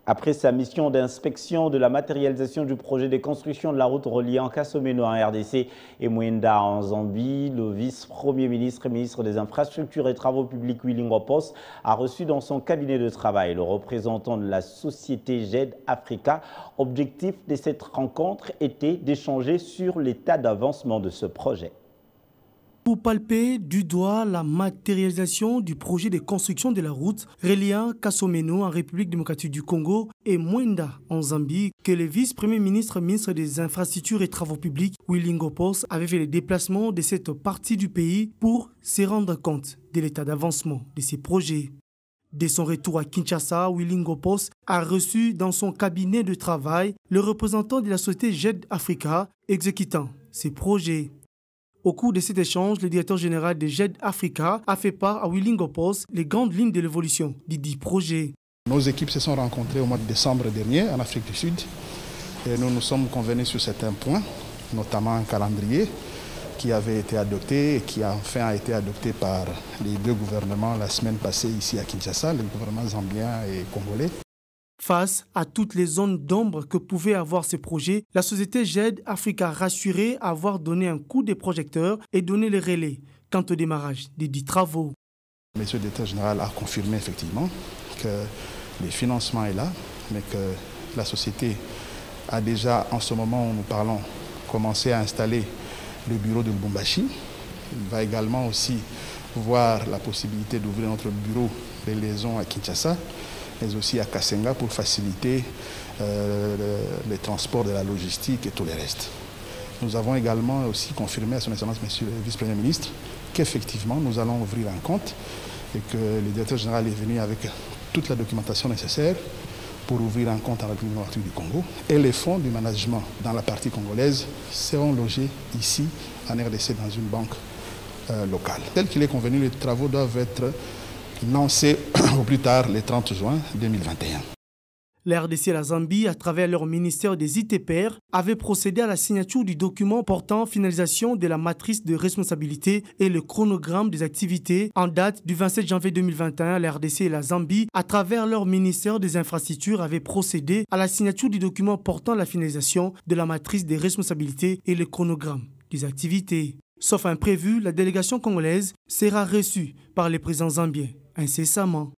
Après sa mission d'inspection de la matérialisation du projet de construction de la route reliant Kasomeno en RDC et Mwenda en Zambie, le vice-premier ministre et ministre des Infrastructures et Travaux publics Willy Ngopos a reçu dans son cabinet de travail le représentant de la société GED Africa. Objectif de cette rencontre était d'échanger sur l'état d'avancement de ce projet. Pour palper du doigt la matérialisation du projet de construction de la route reliant Kasomeno en République démocratique du Congo et Mwenda en Zambie, que le vice-premier ministre, ministre des Infrastructures et Travaux publics, Willy Ngopos, avait fait le déplacement de cette partie du pays pour se rendre compte de l'état d'avancement de ces projets. Dès son retour à Kinshasa, Willy Ngopos a reçu dans son cabinet de travail le représentant de la société GED Africa exécutant ces projets. Au cours de cet échange, le directeur général de GED Africa a fait part à Willy Ngopos les grandes lignes de l'évolution des 10 projets. Nos équipes se sont rencontrées au mois de décembre dernier en Afrique du Sud et nous nous sommes convenus sur certains points, notamment un calendrier qui avait été adopté et qui enfin a été adopté par les deux gouvernements la semaine passée ici à Kinshasa, le gouvernement zambien et congolais. Face à toutes les zones d'ombre que pouvaient avoir ces projets, la société GED Africa a rassuré avoir donné un coup de projecteur et donné le relais quant au démarrage des 10 travaux. Monsieur le directeur général a confirmé effectivement que le financement est là, mais que la société a déjà, en ce moment où nous parlons, commencé à installer le bureau de Lubumbashi. Il va également aussi voir la possibilité d'ouvrir notre bureau de liaison à Kinshasa, mais aussi à Kasenga pour faciliter les transports de la logistique et tout le reste. Nous avons également aussi confirmé à son Excellence, Monsieur le Vice-Premier ministre, qu'effectivement nous allons ouvrir un compte et que le directeur général est venu avec toute la documentation nécessaire pour ouvrir un compte en République démocratique du Congo. Et les fonds du management dans la partie congolaise seront logés ici en RDC dans une banque locale. Tel qu'il est convenu, les travaux doivent être lancé au plus tard le 30 juin 2021. La RDC et la Zambie, à travers leur ministère des ITPR, avaient procédé à la signature du document portant finalisation de la matrice de responsabilité et le chronogramme des activités en date du 27 janvier 2021. La RDC et la Zambie, à travers leur ministère des Infrastructures, avaient procédé à la signature du document portant la finalisation de la matrice des responsabilités et le chronogramme des activités. Sauf imprévu, la délégation congolaise sera reçue par les présidents zambiens incessamment.